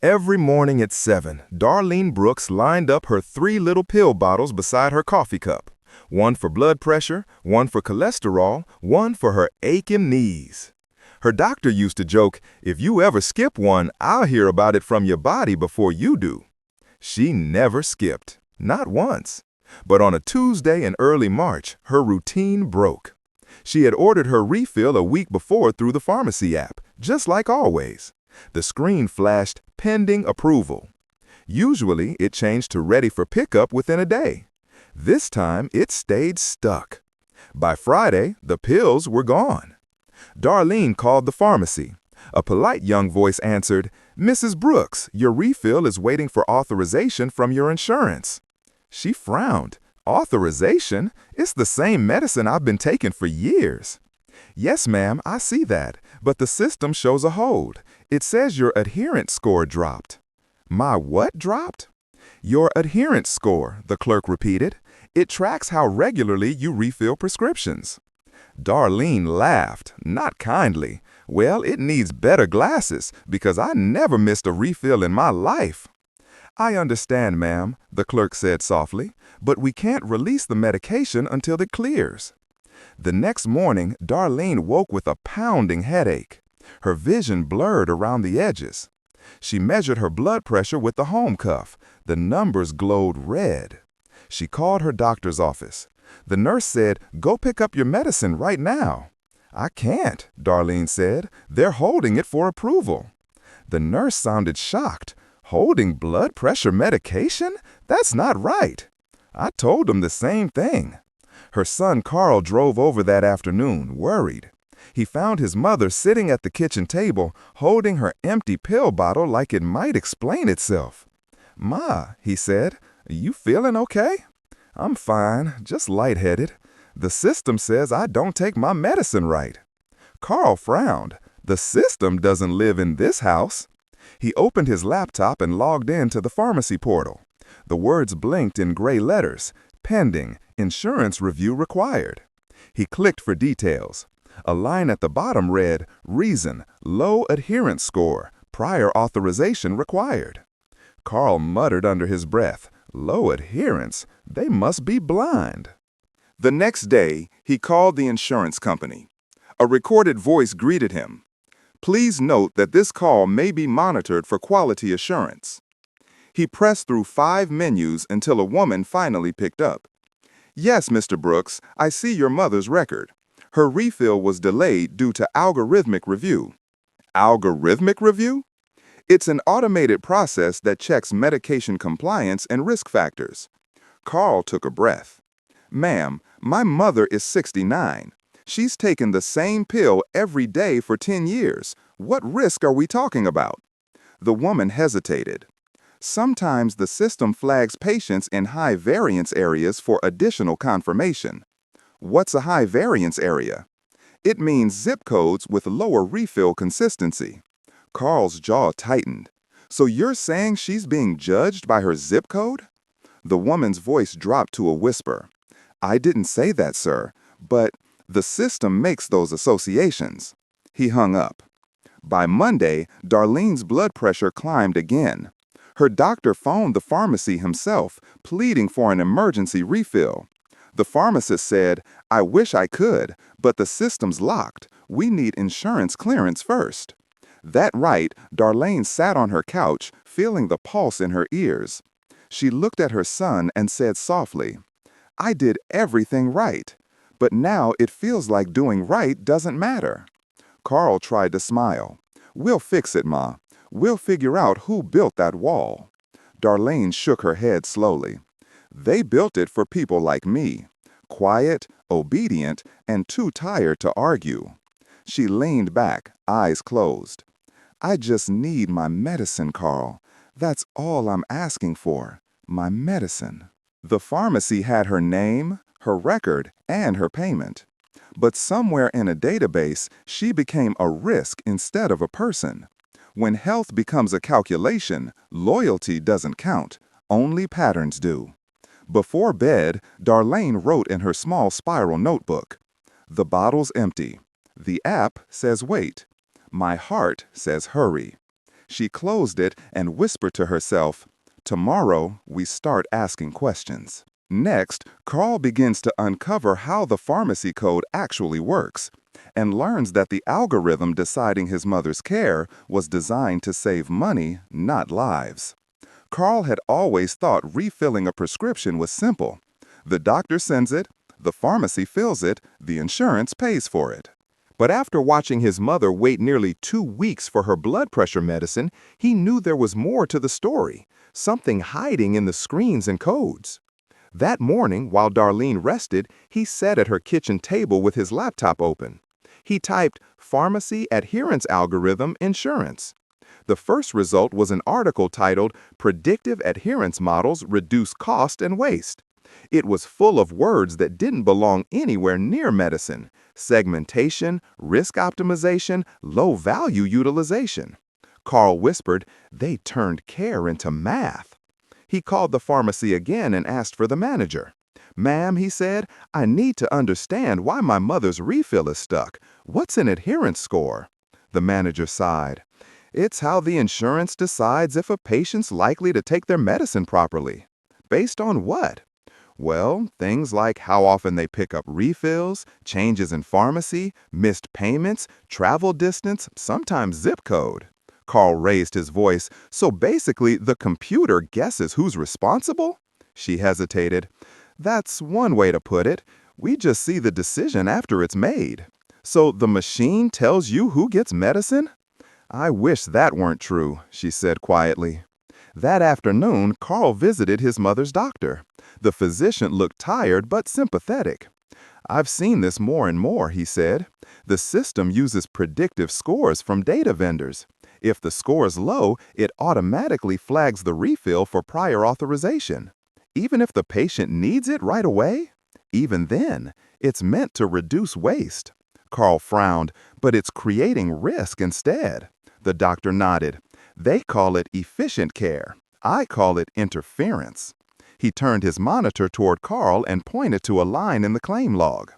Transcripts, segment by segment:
Every morning at 7, Darlene Brooks lined up her 3 little pill bottles beside her coffee cup. One for blood pressure, one for cholesterol, one for her aching knees. Her doctor used to joke, "If you ever skip one, I'll hear about it from your body before you do." She never skipped, not once. But on a Tuesday in early March, her routine broke. She had ordered her refill a week before through the pharmacy app, just like always. The screen flashed pending approval. Usually, it changed to ready for pickup within a day. This time, it stayed stuck. By Friday, the pills were gone. Darlene called the pharmacy. A polite young voice answered, "Mrs. Brooks, your refill is waiting for authorization from your insurance." She frowned. "Authorization? It's the same medicine I've been taking for years." "Yes, ma'am, I see that, but the system shows a hold. It says your adherence score dropped." "My what dropped?" "Your adherence score," the clerk repeated. "It tracks how regularly you refill prescriptions." Darlene laughed, not kindly. "Well, it needs better glasses, because I never missed a refill in my life." "I understand, ma'am," the clerk said softly, "but we can't release the medication until it clears." The next morning, Darlene woke with a pounding headache. Her vision blurred around the edges. She measured her blood pressure with the home cuff. The numbers glowed red. She called her doctor's office. The nurse said, "Go pick up your medicine right now." "I can't," Darlene said. "They're holding it for approval." The nurse sounded shocked. "Holding blood pressure medication? That's not right." "I told them the same thing." Her son Carl drove over that afternoon, worried. He found his mother sitting at the kitchen table, holding her empty pill bottle like it might explain itself. "Ma," he said, "you feeling okay?" "I'm fine, just lightheaded. The system says I don't take my medicine right." Carl frowned. "The system doesn't live in this house." He opened his laptop and logged in to the pharmacy portal. The words blinked in gray letters. "Pending. Insurance review required." He clicked for details. A line at the bottom read, "Reason, low adherence score, prior authorization required." Carl muttered under his breath, "Low adherence? They must be blind." The next day, he called the insurance company. A recorded voice greeted him. "Please note that this call may be monitored for quality assurance." He pressed through 5 menus until a woman finally picked up. "Yes, Mr. Brooks, I see your mother's record. Her refill was delayed due to algorithmic review." Algorithmic review? It's an automated process that checks medication compliance and risk factors. Carl took a breath. "Ma'am, my mother is 69. She's taken the same pill every day for 10 years. What risk are we talking about?" The woman hesitated. "Sometimes the system flags patients in high variance areas for additional confirmation." "What's a high variance area?" "It means zip codes with lower refill consistency." Carl's jaw tightened. "So you're saying she's being judged by her zip code?" The woman's voice dropped to a whisper. "I didn't say that, sir, but the system makes those associations." He hung up. By Monday, Darlene's blood pressure climbed again. Her doctor phoned the pharmacy himself, pleading for an emergency refill. The pharmacist said, "I wish I could, but the system's locked. We need insurance clearance first." That night, Darlene sat on her couch, feeling the pulse in her ears. She looked at her son and said softly, "I did everything right, but now it feels like doing right doesn't matter." Carl tried to smile. "We'll fix it, Ma. We'll figure out who built that wall." Darlene shook her head slowly. "They built it for people like me. Quiet, obedient, and too tired to argue." She leaned back, eyes closed. "I just need my medicine, Carl. That's all I'm asking for. My medicine." The pharmacy had her name, her record, and her payment. But somewhere in a database, she became a risk instead of a person. When health becomes a calculation, loyalty doesn't count, only patterns do. Before bed, Darlene wrote in her small spiral notebook, "The bottle's empty. The app says wait. My heart says hurry." She closed it and whispered to herself, "Tomorrow, we start asking questions." Next, Carl begins to uncover how the pharmacy code actually works and learns that the algorithm deciding his mother's care was designed to save money, not lives. Carl had always thought refilling a prescription was simple. The doctor sends it, the pharmacy fills it, the insurance pays for it. But after watching his mother wait nearly 2 weeks for her blood pressure medicine, he knew there was more to the story, something hiding in the screens and codes. That morning, while Darlene rested, he sat at her kitchen table with his laptop open. He typed Pharmacy Adherence Algorithm Insurance. The first result was an article titled Predictive Adherence Models Reduce Cost and Waste. It was full of words that didn't belong anywhere near medicine: segmentation, risk optimization, low-value utilization. Carl whispered, they turned care into math. He called the pharmacy again and asked for the manager. "Ma'am," he said, "I need to understand why my mother's refill is stuck. What's an adherence score?" The manager sighed. "It's how the insurance decides if a patient's likely to take their medicine properly." "Based on what?" "Well, things like how often they pick up refills, changes in pharmacy, missed payments, travel distance, sometimes zip code." Carl raised his voice. "So basically, the computer guesses who's responsible?" She hesitated. "That's one way to put it. We just see the decision after it's made." "So the machine tells you who gets medicine?" "I wish that weren't true," she said quietly. That afternoon, Carl visited his mother's doctor. The physician looked tired but sympathetic. "I've seen this more and more," he said. "The system uses predictive scores from data vendors. If the score is low, it automatically flags the refill for prior authorization. Even if the patient needs it right away? Even then, it's meant to reduce waste." Carl frowned. "But it's creating risk instead." The doctor nodded. "They call it efficient care. I call it interference." He turned his monitor toward Carl and pointed to a line in the claim log.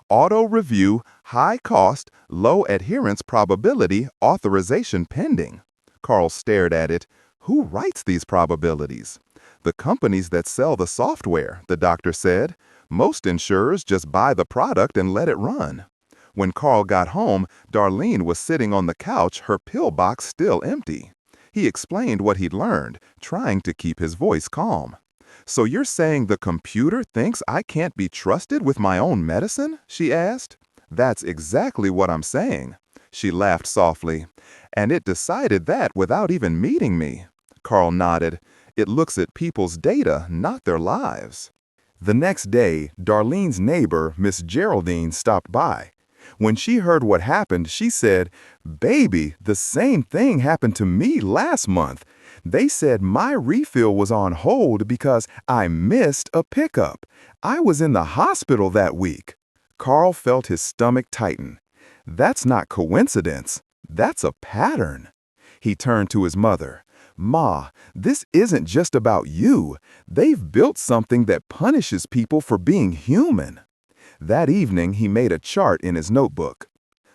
"Auto review, high cost, low adherence probability, authorization pending." Carl stared at it. "Who writes these probabilities?" "The companies that sell the software," the doctor said. "Most insurers just buy the product and let it run." When Carl got home, Darlene was sitting on the couch, her pill box still empty. He explained what he'd learned, trying to keep his voice calm. "So you're saying the computer thinks I can't be trusted with my own medicine?" she asked. "That's exactly what I'm saying." She laughed softly. "And it decided that without even meeting me." Carl nodded. "It looks at people's data, not their lives." The next day, Darlene's neighbor, Miss Geraldine, stopped by. When she heard what happened, she said, "Baby, the same thing happened to me last month. They said my refill was on hold because I missed a pickup. I was in the hospital that week." Carl felt his stomach tighten. That's not coincidence. That's a pattern. He turned to his mother. "Ma, this isn't just about you. They've built something that punishes people for being human." That evening, he made a chart in his notebook.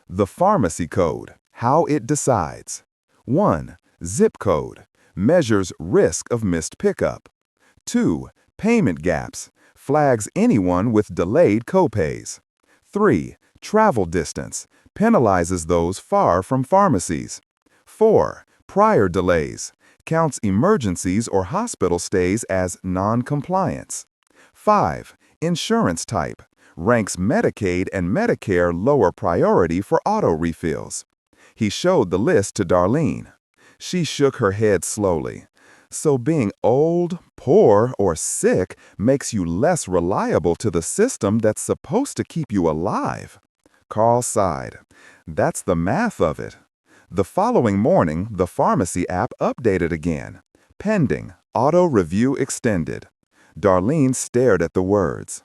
The pharmacy code, how it decides. 1. Zip code, measures risk of missed pickup. 2. Payment gaps, flags anyone with delayed copays. 3. Travel distance, penalizes those far from pharmacies. 4. Prior delays, counts emergencies or hospital stays as non-compliance. 5. Insurance type, ranks Medicaid and Medicare lower priority for auto refills. He showed the list to Darlene. She shook her head slowly. "So being old, poor, or sick makes you less reliable to the system that's supposed to keep you alive." Carl sighed. "That's the math of it." The following morning, the pharmacy app updated again. Pending, auto review extended. Darlene stared at the words.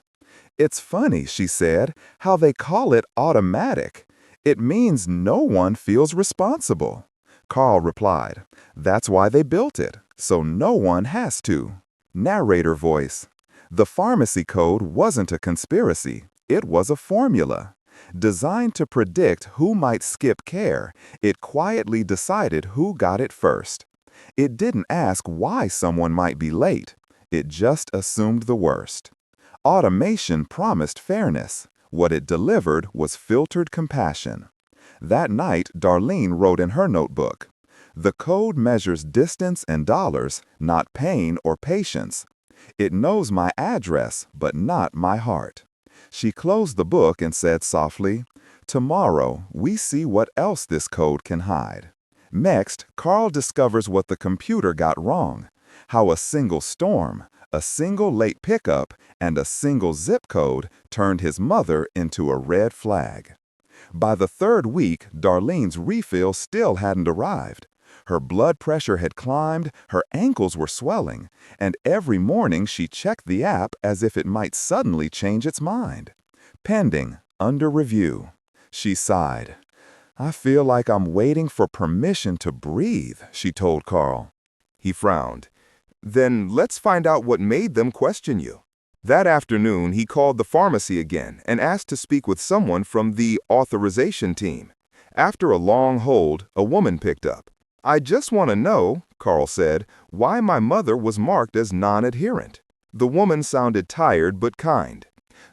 "It's funny," she said, "how they call it automatic. It means no one feels responsible." Carl replied, "That's why they built it, so no one has to." Narrator voice. The pharmacy code wasn't a conspiracy. It was a formula. Designed to predict who might skip care, it quietly decided who got it first. It didn't ask why someone might be late. It just assumed the worst. Automation promised fairness. What it delivered was filtered compassion. That night, Darlene wrote in her notebook, "The code measures distance and dollars, not pain or patience. It knows my address, but not my heart." She closed the book and said softly, "Tomorrow, we see what else this code can hide." Next, Carl discovers what the computer got wrong, how a single storm, a single late pickup, and a single zip code turned his mother into a red flag. By the third week, Darlene's refill still hadn't arrived. Her blood pressure had climbed, her ankles were swelling, and every morning she checked the app as if it might suddenly change its mind. Pending, under review. She sighed. "I feel like I'm waiting for permission to breathe," she told Carl. He frowned. "Then let's find out what made them question you." That afternoon, he called the pharmacy again and asked to speak with someone from the authorization team. After a long hold, a woman picked up. "I just want to know," Carl said, "why my mother was marked as non-adherent." The woman sounded tired but kind.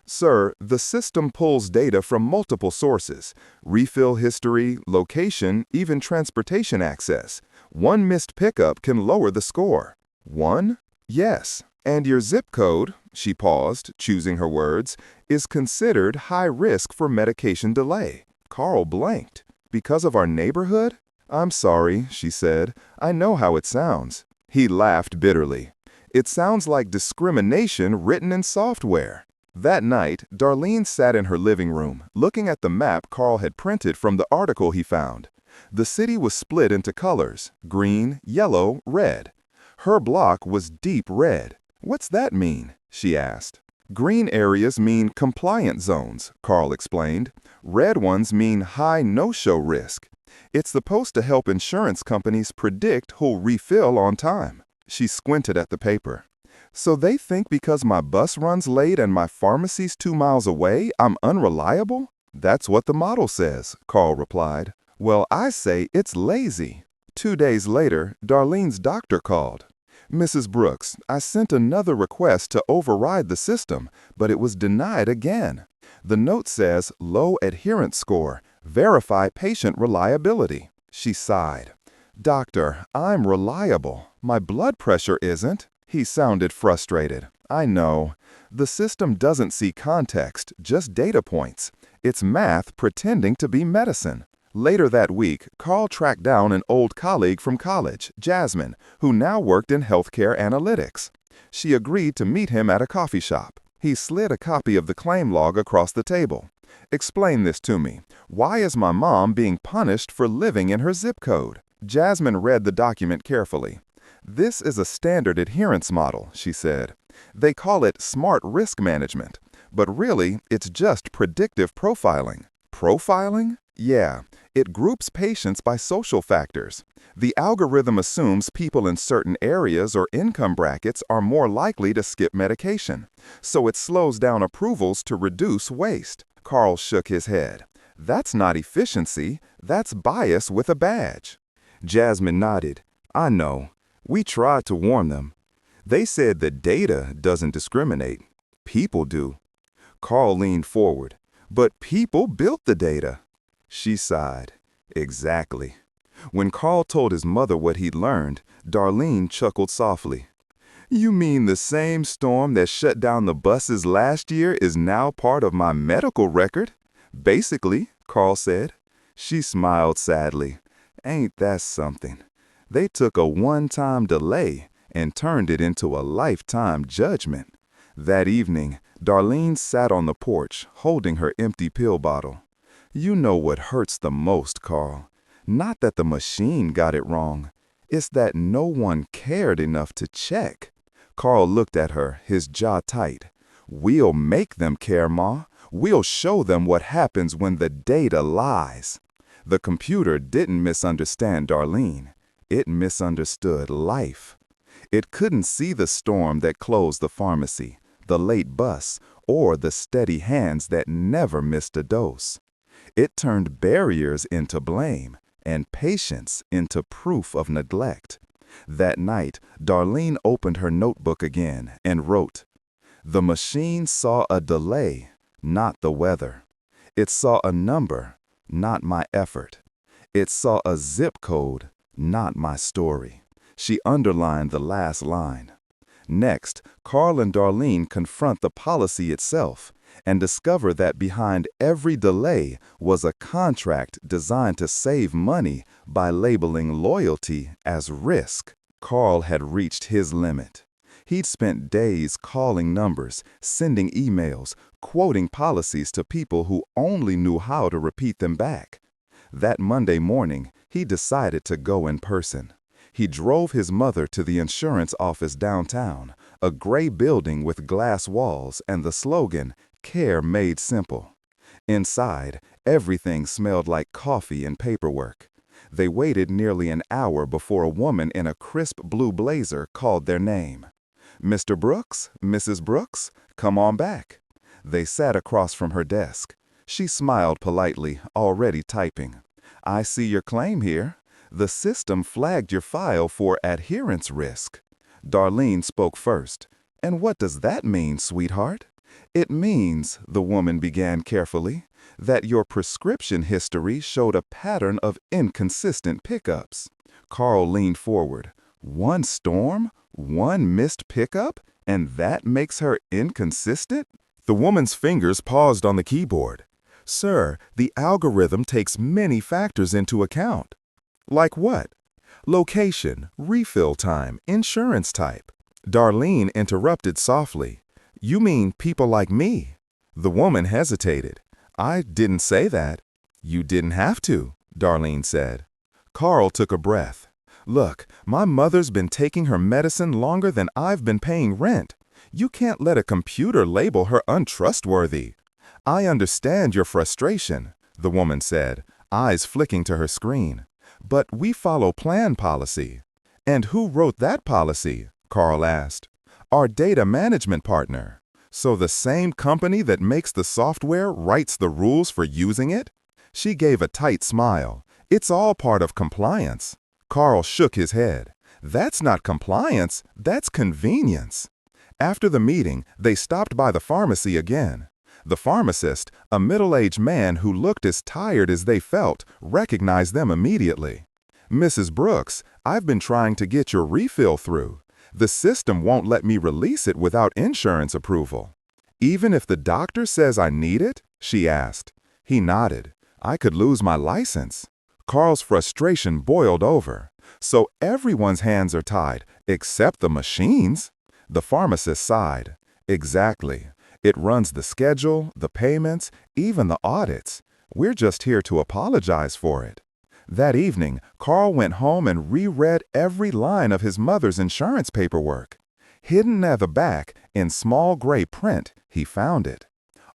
"Sir, the system pulls data from multiple sources: refill history, location, even transportation access. One missed pickup can lower the score." "One?" "Yes. And your zip code," she paused, choosing her words, "is considered high risk for medication delay." Carl blanked. "Because of our neighborhood?" "I'm sorry," she said. "I know how it sounds." He laughed bitterly. "It sounds like discrimination written in software." That night, Darlene sat in her living room, looking at the map Carl had printed from the article he found. The city was split into colors: green, yellow, red. Her block was deep red. "What's that mean?" she asked. "Green areas mean compliant zones," Carl explained. "Red ones mean high no-show risk. It's supposed to help insurance companies predict who'll refill on time." She squinted at the paper. "So they think because my bus runs late and my pharmacy's 2 miles away, I'm unreliable?" "That's what the model says," Carl replied. "Well, I say it's lazy." 2 days later, Darlene's doctor called. "Mrs. Brooks, I sent another request to override the system, but it was denied again. The note says low adherence score. Verify patient reliability." She sighed. "Doctor, I'm reliable. My blood pressure isn't." He sounded frustrated. "I know. The system doesn't see context, just data points. It's math pretending to be medicine." Later that week, Carl tracked down an old colleague from college, Jasmine, who now worked in healthcare analytics. She agreed to meet him at a coffee shop. He slid a copy of the claim log across the table. "Explain this to me. Why is my mom being punished for living in her zip code?" Jasmine read the document carefully. "This is a standard adherence model," she said. "They call it smart risk management, but really it's just predictive profiling." "Profiling?" "Yeah. It groups patients by social factors. The algorithm assumes people in certain areas or income brackets are more likely to skip medication, so it slows down approvals to reduce waste." Carl shook his head. "That's not efficiency, that's bias with a badge." Jasmine nodded. "I know. We tried to warn them. They said the data doesn't discriminate. People do." Carl leaned forward. "But people built the data." She sighed. "Exactly." When Carl told his mother what he'd learned, Darlene chuckled softly. "You mean the same storm that shut down the buses last year is now part of my medical record?" "Basically," Carl said. She smiled sadly. "Ain't that something? They took a one-time delay and turned it into a lifetime judgment." That evening, Darlene sat on the porch, holding her empty pill bottle. "You know what hurts the most, Carl. Not that the machine got it wrong. It's that no one cared enough to check." Carl looked at her, his jaw tight. "We'll make them care, Ma. We'll show them what happens when the data lies." The computer didn't misunderstand Darlene. It misunderstood life. It couldn't see the storm that closed the pharmacy, the late bus, or the steady hands that never missed a dose. It turned barriers into blame and patience into proof of neglect. That night, Darlene opened her notebook again and wrote, "The machine saw a delay, not the weather. It saw a number, not my effort. It saw a zip code, not my story." She underlined the last line. Next, Carl and Darlene confront the policy itself and discover that behind every delay was a contract designed to save money by labeling loyalty as risk. Carl had reached his limit. He'd spent days calling numbers, sending emails, quoting policies to people who only knew how to repeat them back. That Monday morning, he decided to go in person. He drove his mother to the insurance office downtown, a gray building with glass walls and the slogan, "Care Made Simple." Inside, everything smelled like coffee and paperwork. They waited nearly an hour before a woman in a crisp blue blazer called their name. "Mr. Brooks, Mrs. Brooks, come on back." They sat across from her desk. She smiled politely, already typing. "I see your claim here. The system flagged your file for adherence risk." Darlene spoke first. "And what does that mean, sweetheart?" "It means," the woman began carefully, "that your prescription history showed a pattern of inconsistent pickups." Carl leaned forward. "One storm? One missed pickup? And that makes her inconsistent?" The woman's fingers paused on the keyboard. "Sir, the algorithm takes many factors into account." "Like what?" "Location, refill time, insurance type." Darlene interrupted softly. "You mean people like me?" The woman hesitated. "I didn't say that." "You didn't have to," Darlene said. Carl took a breath. "Look, my mother's been taking her medicine longer than I've been paying rent. You can't let a computer label her untrustworthy." "I understand your frustration," the woman said, eyes flicking to her screen. "But we follow plan policy." "And who wrote that policy?" Carl asked. "Our data management partner." "So the same company that makes the software writes the rules for using it?" She gave a tight smile. "It's all part of compliance." Carl shook his head. "That's not compliance, that's convenience." After the meeting, they stopped by the pharmacy again. The pharmacist, a middle-aged man who looked as tired as they felt, recognized them immediately. "Mrs. Brooks, I've been trying to get your refill through. The system won't let me release it without insurance approval." "Even if the doctor says I need it?" she asked. He nodded. "I could lose my license." Carl's frustration boiled over. "So everyone's hands are tied, except the machines?" The pharmacist sighed. "Exactly. It runs the schedule, the payments, even the audits. We're just here to apologize for it." That evening, Carl went home and reread every line of his mother's insurance paperwork. Hidden at the back, in small gray print, he found it.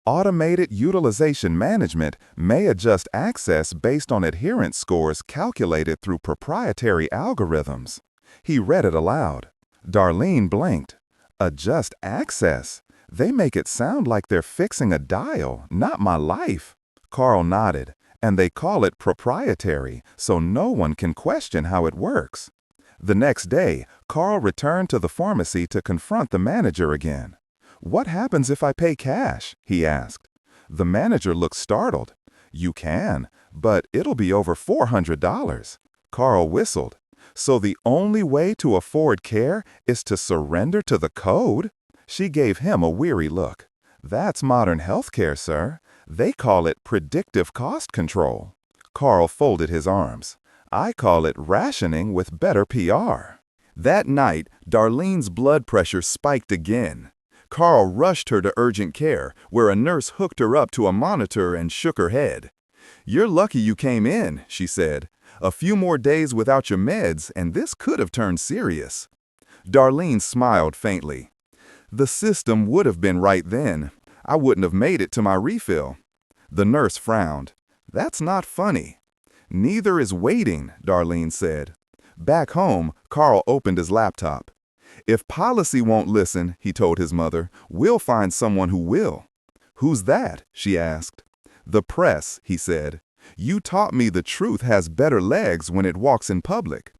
Automated utilization management may adjust access based on adherence scores calculated through proprietary algorithms. He read it aloud. Darlene blinked. "Adjust access? They make it sound like they're fixing a dial, not my life." Carl nodded. "And they call it proprietary, so no one can question how it works." The next day, Carl returned to the pharmacy to confront the manager again. "What happens if I pay cash?" he asked. The manager looked startled. "You can, but it'll be over $400. Carl whistled. "So the only way to afford care is to surrender to the code?" She gave him a weary look. "That's modern healthcare, sir. They call it predictive cost control." Carl folded his arms. "I call it rationing with better PR." That night, Darlene's blood pressure spiked again. Carl rushed her to urgent care, where a nurse hooked her up to a monitor and shook her head. "You're lucky you came in," she said. "A few more days without your meds, and this could have turned serious." Darlene smiled faintly. "The system would have been right then. I wouldn't have made it to my refill." The nurse frowned. "That's not funny." "Neither is waiting," Darlene said. Back home, Carl opened his laptop. If policy won't listen, he told his mother, we'll find someone who will. Who's that? She asked. The press, he said. You taught me the truth has better legs when it walks in public.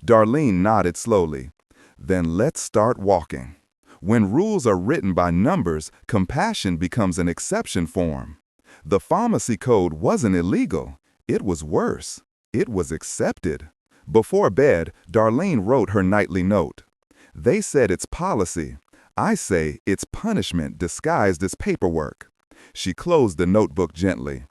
Darlene nodded slowly. Then let's start walking. When rules are written by numbers, compassion becomes an exception form. The pharmacy code wasn't illegal. It was worse. It was accepted. Before bed, Darlene wrote her nightly note. They said it's policy. I say it's punishment disguised as paperwork. She closed the notebook gently.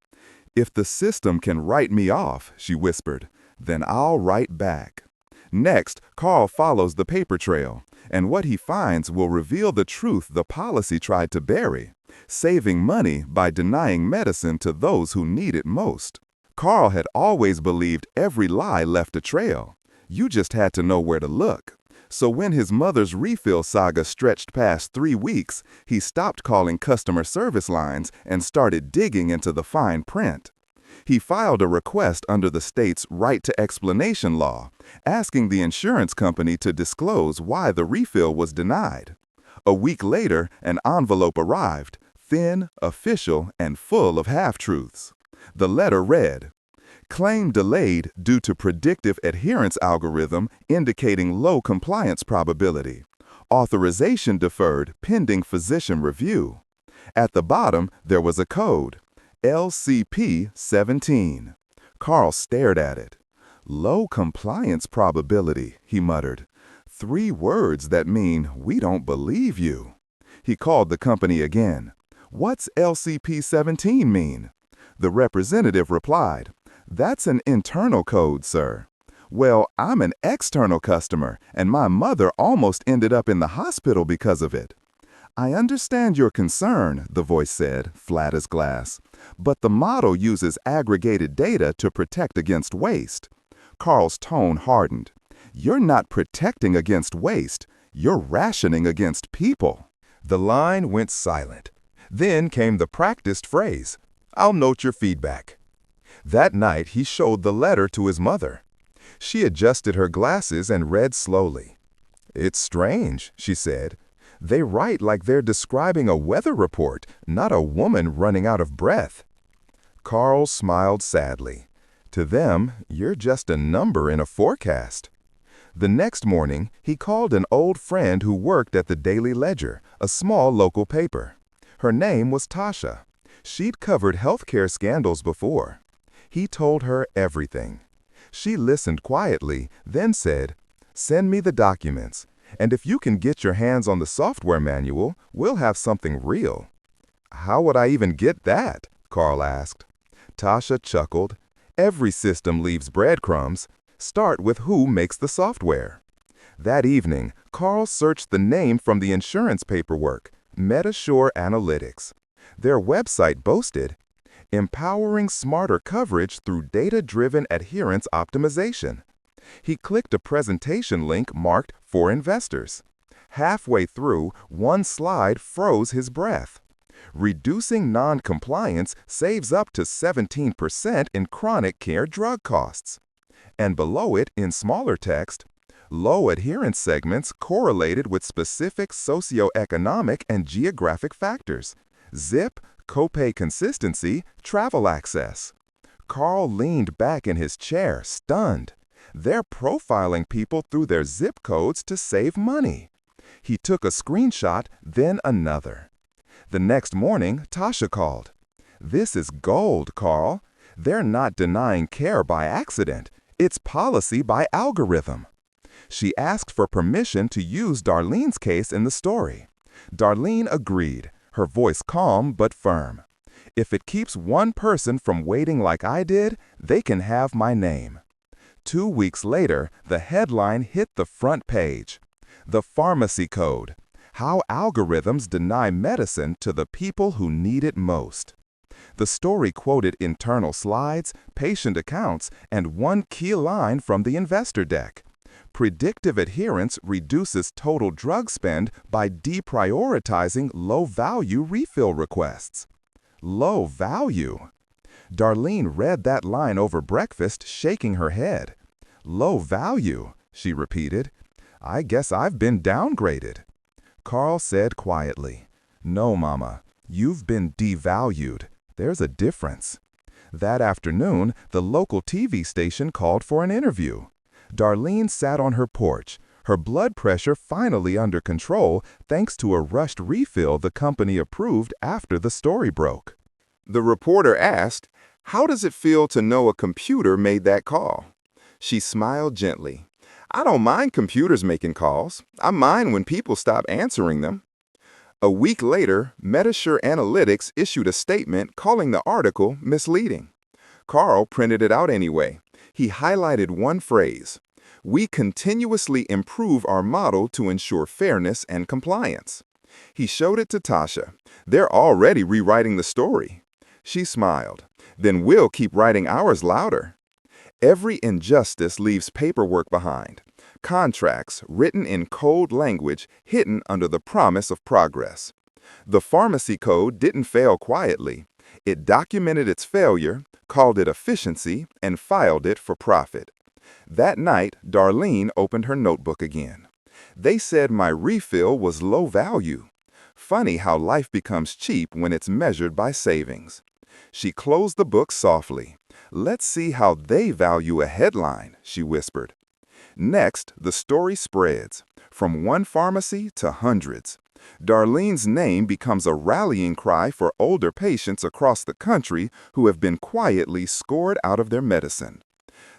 If the system can write me off, she whispered, then I'll write back. Next, Carl follows the paper trail, and what he finds will reveal the truth the policy tried to bury, saving money by denying medicine to those who need it most. Carl had always believed every lie left a trail. You just had to know where to look. So when his mother's refill saga stretched past 3 weeks, he stopped calling customer service lines and started digging into the fine print. He filed a request under the state's right to explanation law, asking the insurance company to disclose why the refill was denied. A week later, an envelope arrived, thin, official, and full of half-truths. The letter read, claim delayed due to predictive adherence algorithm indicating low compliance probability. Authorization deferred pending physician review. At the bottom, there was a code, LCP-17. Carl stared at it. Low compliance probability, he muttered. 3 words that mean we don't believe you. He called the company again. What's LCP-17 mean? The representative replied, that's an internal code, sir. Well, I'm an external customer, and my mother almost ended up in the hospital because of it. I understand your concern, the voice said, flat as glass, but the model uses aggregated data to protect against waste. Carl's tone hardened. You're not protecting against waste, you're rationing against people. The line went silent. Then came the practiced phrase, I'll note your feedback. That night, he showed the letter to his mother. She adjusted her glasses and read slowly. It's strange, she said. They write like they're describing a weather report, not a woman running out of breath. Carl smiled sadly. To them, you're just a number in a forecast. The next morning, he called an old friend who worked at the Daily Ledger, a small local paper. Her name was Tasha. She'd covered healthcare scandals before. He told her everything. She listened quietly, then said, send me the documents, and if you can get your hands on the software manual, we'll have something real. How would I even get that? Carl asked. Tasha chuckled. Every system leaves breadcrumbs. Start with who makes the software. That evening, Carl searched the name from the insurance paperwork, MetaSure Analytics. Their website boasted, empowering smarter coverage through data-driven adherence optimization. He clicked a presentation link marked for investors. Halfway through, one slide froze his breath. Reducing non-compliance saves up to 17% in chronic care drug costs. And below it, in smaller text, low adherence segments correlated with specific socioeconomic and geographic factors. Zip, copay consistency, travel access. Carl leaned back in his chair, stunned. They're profiling people through their zip codes to save money. He took a screenshot, then another. The next morning, Tasha called. This is gold, Carl. They're not denying care by accident. It's policy by algorithm. She asked for permission to use Darlene's case in the story. Darlene agreed, her voice calm but firm. If it keeps one person from waiting like I did, they can have my name. 2 weeks later, the headline hit the front page. The Pharmacy Code. How algorithms deny medicine to the people who need it most. The story quoted internal slides, patient accounts, and one key line from the investor deck. Predictive adherence reduces total drug spend by deprioritizing low-value refill requests. Low value. Darlene read that line over breakfast, shaking her head. Low value, she repeated. I guess I've been downgraded. Carl said quietly, "No, Mama, you've been devalued. There's a difference." That afternoon, the local TV station called for an interview. Darlene sat on her porch, her blood pressure finally under control thanks to a rushed refill the company approved after the story broke. The reporter asked, "How does it feel to know a computer made that call?" She smiled gently. "I don't mind computers making calls. I mind when people stop answering them." A week later, Medisure Analytics issued a statement calling the article misleading. Carl printed it out anyway. He highlighted one phrase: "We continuously improve our model to ensure fairness and compliance." He showed it to Tasha. "They're already rewriting the story." She smiled. "Then we'll keep writing ours louder." Every injustice leaves paperwork behind. Contracts written in code language hidden under the promise of progress. The pharmacy code didn't fail quietly. It documented its failure, called it efficiency, and filed it for profit. That night, Darlene opened her notebook again. "They said my refill was low value." Funny how life becomes cheap when it's measured by savings. She closed the book softly. "Let's see how they value a headline," she whispered. Next, the story spreads, from one pharmacy to hundreds. Darlene's name becomes a rallying cry for older patients across the country who have been quietly scored out of their medicine.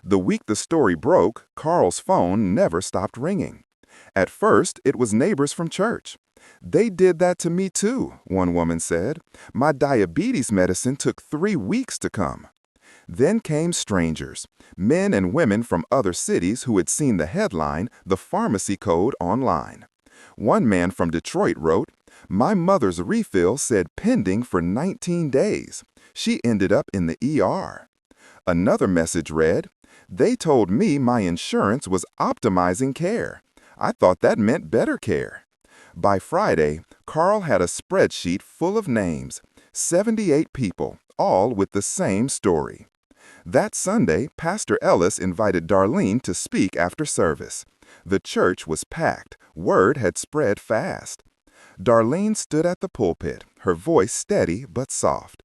The week the story broke, Carl's phone never stopped ringing. At first, it was neighbors from church. "They did that to me too," one woman said. "My diabetes medicine took 3 weeks to come." Then came strangers, men and women from other cities who had seen the headline, "The Pharmacy Code," online. One man from Detroit wrote, "My mother's refill said pending for 19 days. She ended up in the ER." Another message read, "They told me my insurance was optimizing care. I thought that meant better care." By Friday, Carl had a spreadsheet full of names, 78 people, all with the same story. That Sunday, Pastor Ellis invited Darlene to speak after service. The church was packed. Word had spread fast. Darlene stood at the pulpit, her voice steady but soft.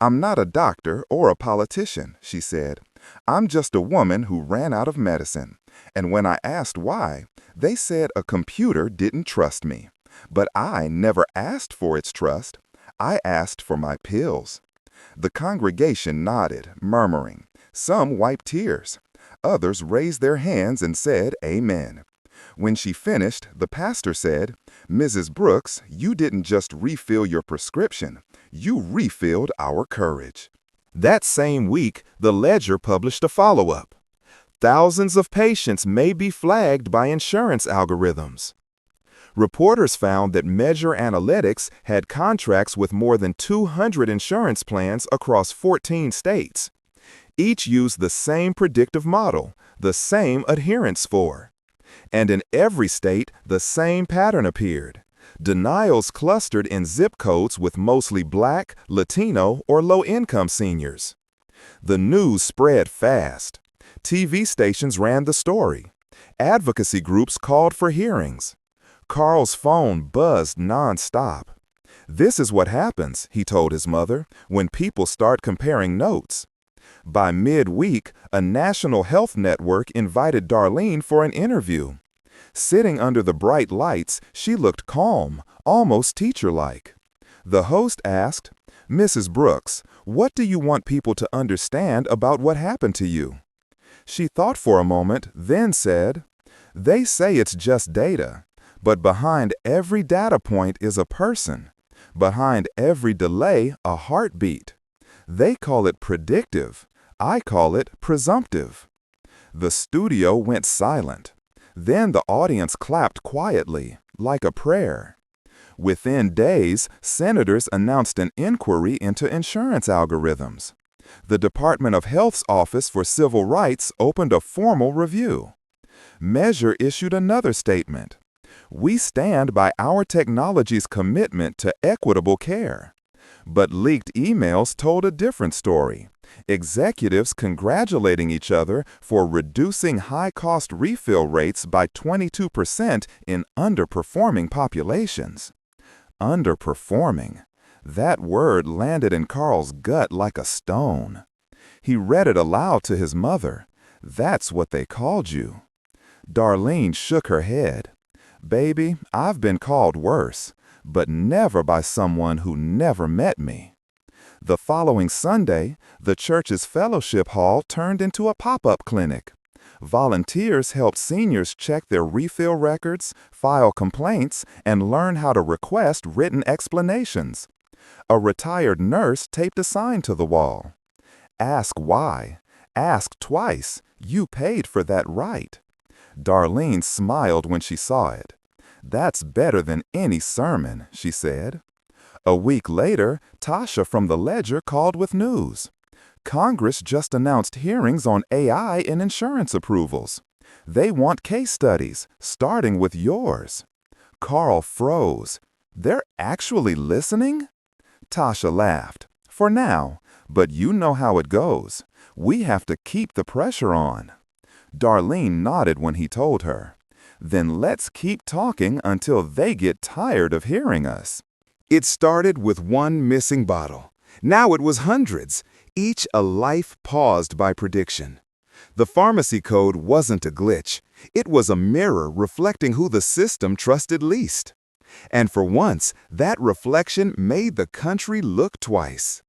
"I'm not a doctor or a politician," she said. "I'm just a woman who ran out of medicine. And when I asked why, they said a computer didn't trust me. But I never asked for its trust. I asked for my pills." The congregation nodded, murmuring. Some wiped tears. Others raised their hands and said, "Amen." When she finished, the pastor said, "Mrs. Brooks, you didn't just refill your prescription. You refilled our courage." That same week, the Ledger published a follow-up. Thousands of patients may be flagged by insurance algorithms. Reporters found that Medisure Analytics had contracts with more than 200 insurance plans across 14 states. Each used the same predictive model, the same adherence score. And in every state, the same pattern appeared. Denials clustered in zip codes with mostly Black, Latino, or low-income seniors. The news spread fast. TV stations ran the story. Advocacy groups called for hearings. Carl's phone buzzed nonstop. "This is what happens," he told his mother, "when people start comparing notes." By mid-week, a national health network invited Darlene for an interview. Sitting under the bright lights, she looked calm, almost teacher-like. The host asked, "Mrs. Brooks, what do you want people to understand about what happened to you?" She thought for a moment, then said, "They say it's just data. But behind every data point is a person. Behind every delay, a heartbeat. They call it predictive. I call it presumptive." The studio went silent. Then the audience clapped quietly, like a prayer. Within days, senators announced an inquiry into insurance algorithms. The Department of Health's Office for Civil Rights opened a formal review. Measure issued another statement. "We stand by our technology's commitment to equitable care." But leaked emails told a different story. Executives congratulating each other for reducing high-cost refill rates by 22% in underperforming populations. Underperforming. That word landed in Carl's gut like a stone. He read it aloud to his mother. "That's what they called you." Darlene shook her head. "Baby, I've been called worse, but never by someone who never met me." The following Sunday, the church's fellowship hall turned into a pop-up clinic. Volunteers helped seniors check their refill records, file complaints, and learn how to request written explanations. A retired nurse taped a sign to the wall. "Ask why. Ask twice. You paid for that right." Darlene smiled when she saw it. "That's better than any sermon," she said. A week later, Tasha from the Ledger called with news. Congress just announced hearings on AI in insurance approvals. They want case studies, starting with yours. Carl froze. "They're actually listening?" Tasha laughed. "For now, but you know how it goes. We have to keep the pressure on." Darlene nodded when he told her. "Then let's keep talking until they get tired of hearing us." It started with one missing bottle. Now it was hundreds, each a life paused by prediction. The pharmacy code wasn't a glitch. It was a mirror reflecting who the system trusted least. And for once, that reflection made the country look twice.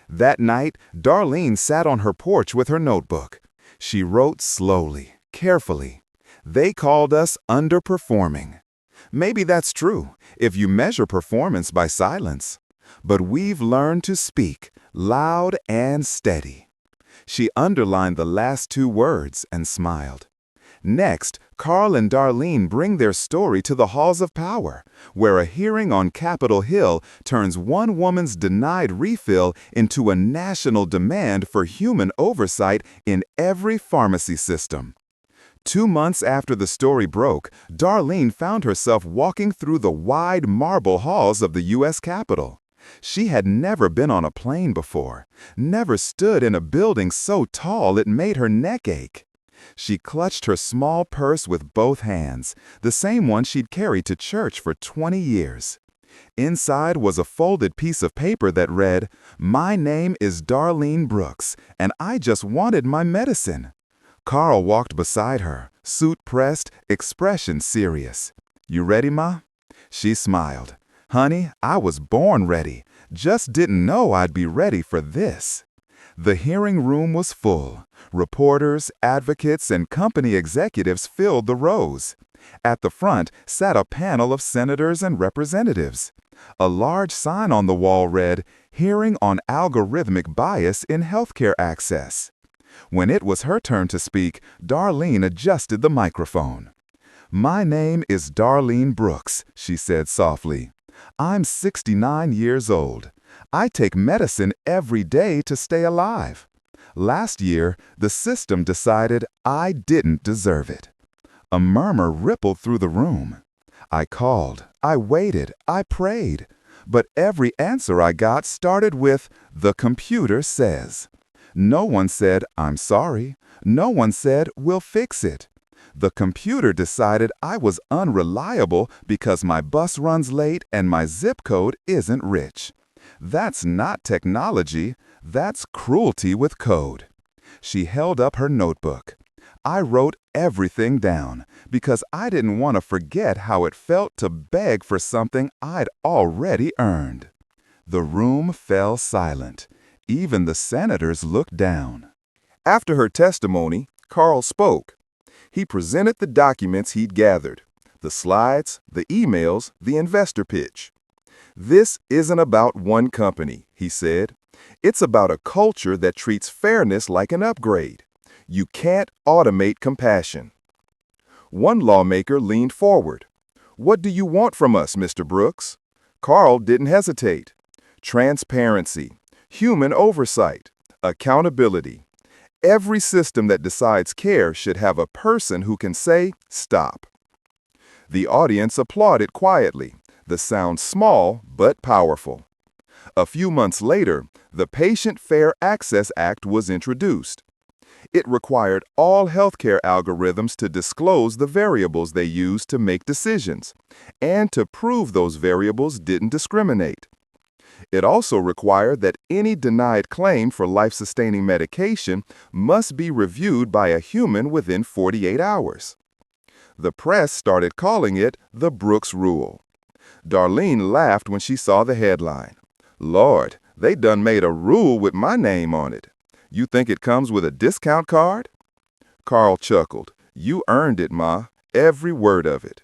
That night, Darlene sat on her porch with her notebook. She wrote slowly, carefully. "They called us underperforming." Maybe that's true, if you measure performance by silence. But we've learned to speak, loud and steady. She underlined the last two words and smiled. Next, Carl and Darlene bring their story to the halls of power, where a hearing on Capitol Hill turns one woman's denied refill into a national demand for human oversight in every pharmacy system. 2 months after the story broke, Darlene found herself walking through the wide marble halls of the U.S. Capitol. She had never been on a plane before, never stood in a building so tall it made her neck ache. She clutched her small purse with both hands, the same one she'd carried to church for 20 years. Inside was a folded piece of paper that read, "My name is Darlene Brooks, and I just wanted my medicine." Carl walked beside her, suit pressed, expression serious. "You ready, Ma?" She smiled. "Honey, I was born ready. Just didn't know I'd be ready for this." The hearing room was full. Reporters, advocates, and company executives filled the rows. At the front sat a panel of senators and representatives. A large sign on the wall read, "Hearing on Algorithmic Bias in Healthcare Access." When it was her turn to speak, Darlene adjusted the microphone. "My name is Darlene Brooks," she said softly. "I'm 69 years old. I take medicine every day to stay alive. Last year, the system decided I didn't deserve it." A murmur rippled through the room. I called, I waited, I prayed. But every answer I got started with, "The computer says." No one said, "I'm sorry." No one said, "We'll fix it." The computer decided I was unreliable because my bus runs late and my zip code isn't rich. That's not technology, that's cruelty with code. She held up her notebook. I wrote everything down because I didn't want to forget how it felt to beg for something I'd already earned. The room fell silent. Even the senators looked down. After her testimony, Carl spoke. He presented the documents he'd gathered, the slides, the emails, the investor pitch. "This isn't about one company," he said. "It's about a culture that treats fairness like an upgrade. You can't automate compassion." One lawmaker leaned forward. "What do you want from us, Mr. Brooks?" Carl didn't hesitate. "Transparency, human oversight, accountability. Every system that decides care should have a person who can say, 'Stop.'" The audience applauded quietly, the sound small but powerful. A few months later, the Patient Fair Access Act was introduced. It required all healthcare algorithms to disclose the variables they used to make decisions, and to prove those variables didn't discriminate. It also required that any denied claim for life-sustaining medication must be reviewed by a human within 48 hours. The press started calling it the Brooks Rule. Darlene laughed when she saw the headline. "Lord, they done made a rule with my name on it. You think it comes with a discount card?" Carl chuckled. "You earned it, Ma, every word of it."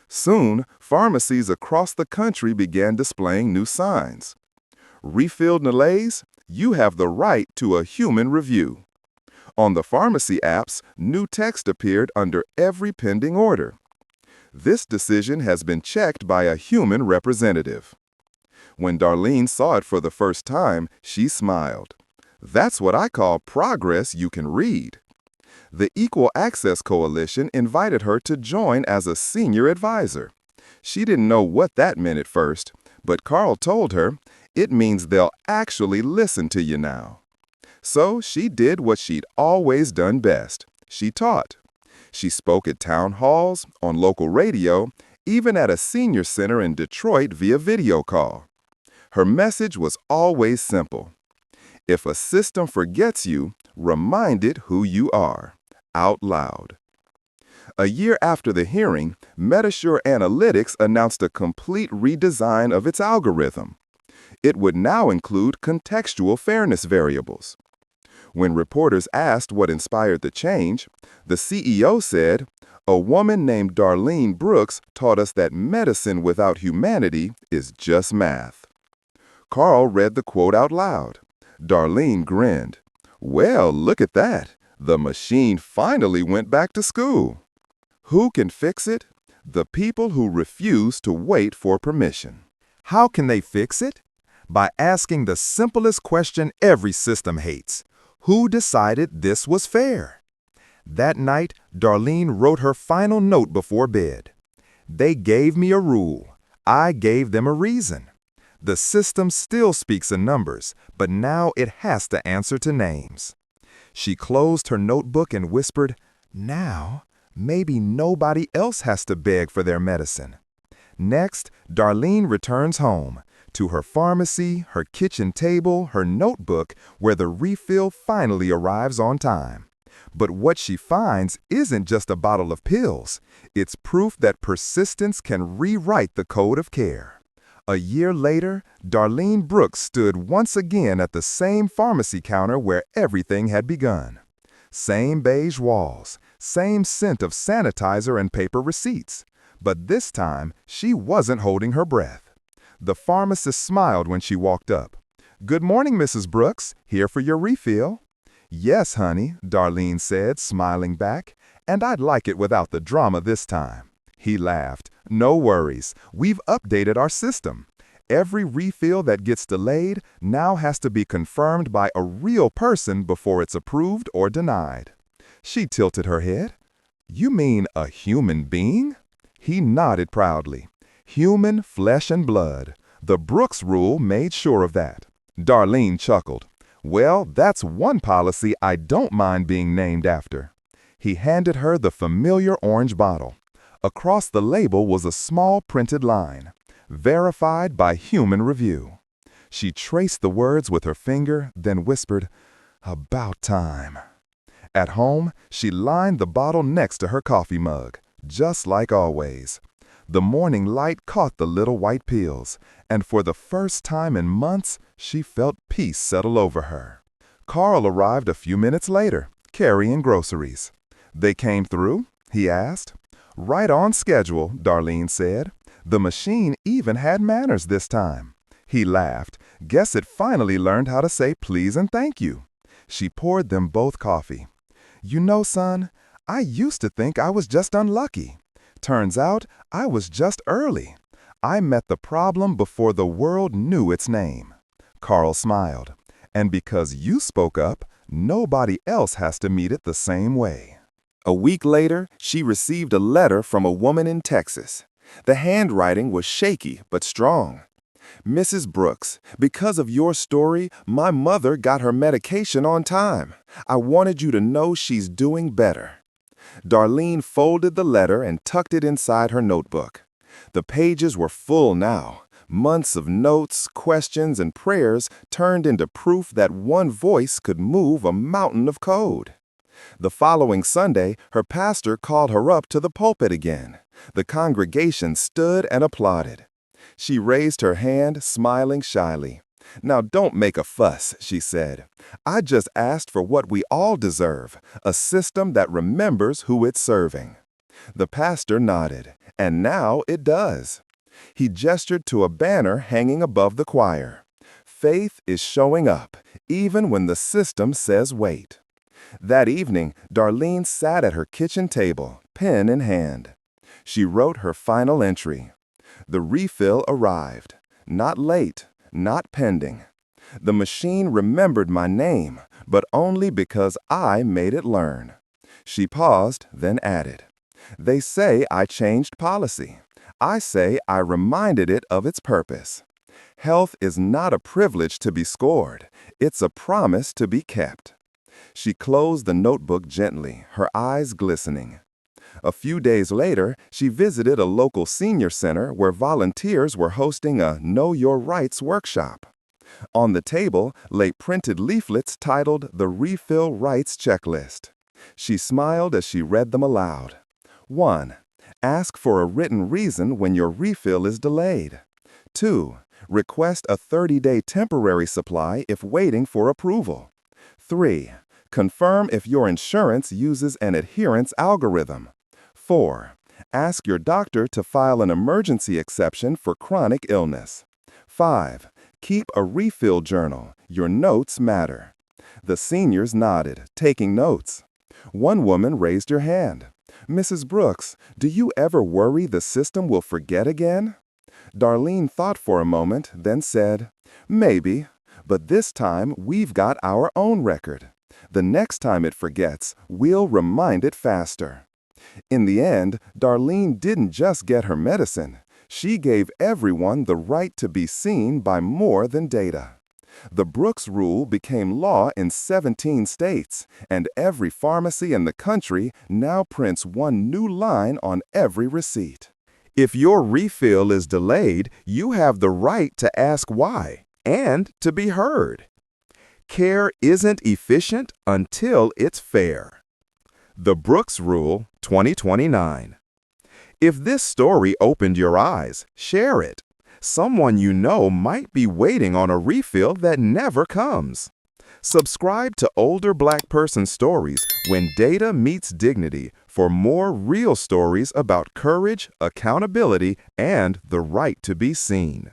Soon, pharmacies across the country began displaying new signs. "Refilled Nalays? You have the right to a human review." On the pharmacy apps, new text appeared under every pending order. "This decision has been checked by a human representative." When Darlene saw it for the first time, she smiled. "That's what I call progress you can read." The Equal Access Coalition invited her to join as a senior advisor. She didn't know what that meant at first, but Carl told her, "It means they'll actually listen to you now." So she did what she'd always done best. She taught. She spoke at town halls, on local radio, even at a senior center in Detroit via video call. Her message was always simple. If a system forgets you, remind it who you are, out loud. A year after the hearing, Medisure Analytics announced a complete redesign of its algorithm. It would now include contextual fairness variables. When reporters asked what inspired the change, the CEO said, "A woman named Darlene Brooks taught us that medicine without humanity is just math." Carl read the quote out loud. Darlene grinned. "Well, look at that. The machine finally went back to school." Who can fix it? The people who refuse to wait for permission. How can they fix it? By asking the simplest question every system hates. Who decided this was fair? That night, Darlene wrote her final note before bed. "They gave me a rule. I gave them a reason. The system still speaks in numbers, but now it has to answer to names." She closed her notebook and whispered, "Now, maybe nobody else has to beg for their medicine." Next, Darlene returns home, to her pharmacy, her kitchen table, her notebook, where the refill finally arrives on time. But what she finds isn't just a bottle of pills. It's proof that persistence can rewrite the code of care. A year later, Darlene Brooks stood once again at the same pharmacy counter where everything had begun. Same beige walls, same scent of sanitizer and paper receipts. But this time, she wasn't holding her breath. The pharmacist smiled when she walked up. "Good morning, Mrs. Brooks. Here for your refill." "Yes, honey," Darlene said, smiling back, "and I'd like it without the drama this time." He laughed. "No worries. We've updated our system. Every refill that gets delayed now has to be confirmed by a real person before it's approved or denied." She tilted her head. "You mean a human being?" He nodded proudly. "Human flesh and blood. The Brooks Rule made sure of that." Darlene chuckled. "Well, that's one policy I don't mind being named after." He handed her the familiar orange bottle. Across the label was a small printed line, "Verified by human review." She traced the words with her finger, then whispered, "About time." At home, she lined the bottle next to her coffee mug, just like always. The morning light caught the little white pills, and for the first time in months, she felt peace settle over her. Carl arrived a few minutes later, carrying groceries. "They came through?" he asked. "Right on schedule," Darlene said. "The machine even had manners this time." He laughed. "Guess it finally learned how to say please and thank you." She poured them both coffee. "You know, son, I used to think I was just unlucky. Turns out I was just early. I met the problem before the world knew its name." Carl smiled. "And because you spoke up, nobody else has to meet it the same way." A week later, she received a letter from a woman in Texas. The handwriting was shaky but strong. Mrs. Brooks, because of your story, my mother got her medication on time. I wanted you to know she's doing better. Darlene folded the letter and tucked it inside her notebook. The pages were full now. Months of notes, questions, and prayers turned into proof that one voice could move a mountain of code. The following Sunday, her pastor called her up to the pulpit again. The congregation stood and applauded. She raised her hand, smiling shyly. "Now don't make a fuss," she said. "I just asked for what we all deserve, a system that remembers who it's serving." The pastor nodded, and now it does. He gestured to a banner hanging above the choir. Faith is showing up, even when the system says wait. That evening, Darlene sat at her kitchen table, pen in hand. She wrote her final entry. The refill arrived. Not late, not pending. The machine remembered my name, but only because I made it learn. She paused, then added, "They say I changed policy. I say I reminded it of its purpose. Health is not a privilege to be scored. It's a promise to be kept." She closed the notebook gently, her eyes glistening. A few days later, she visited a local senior center where volunteers were hosting a Know Your Rights workshop. On the table lay printed leaflets titled The Refill Rights Checklist. She smiled as she read them aloud. 1. Ask for a written reason when your refill is delayed. 2. Request a 30-day temporary supply if waiting for approval. 3. Confirm if your insurance uses an adherence algorithm. 4. Ask your doctor to file an emergency exception for chronic illness. 5. Keep a refill journal. Your notes matter. The seniors nodded, taking notes. One woman raised her hand. "Mrs. Brooks, do you ever worry the system will forget again?" Darlene thought for a moment, then said, "Maybe, but this time we've got our own record. The next time it forgets, we'll remind it faster." In the end, Darlene didn't just get her medicine. She gave everyone the right to be seen by more than data. The Brooks Rule became law in 17 states, and every pharmacy in the country now prints one new line on every receipt. If your refill is delayed, you have the right to ask why and to be heard. Care isn't efficient until it's fair. The Brooks Rule, 2029. If this story opened your eyes, share it. Someone you know might be waiting on a refill that never comes. Subscribe to Older Black Person Stories When Data Meets Dignity for more real stories about courage, accountability, and the right to be seen.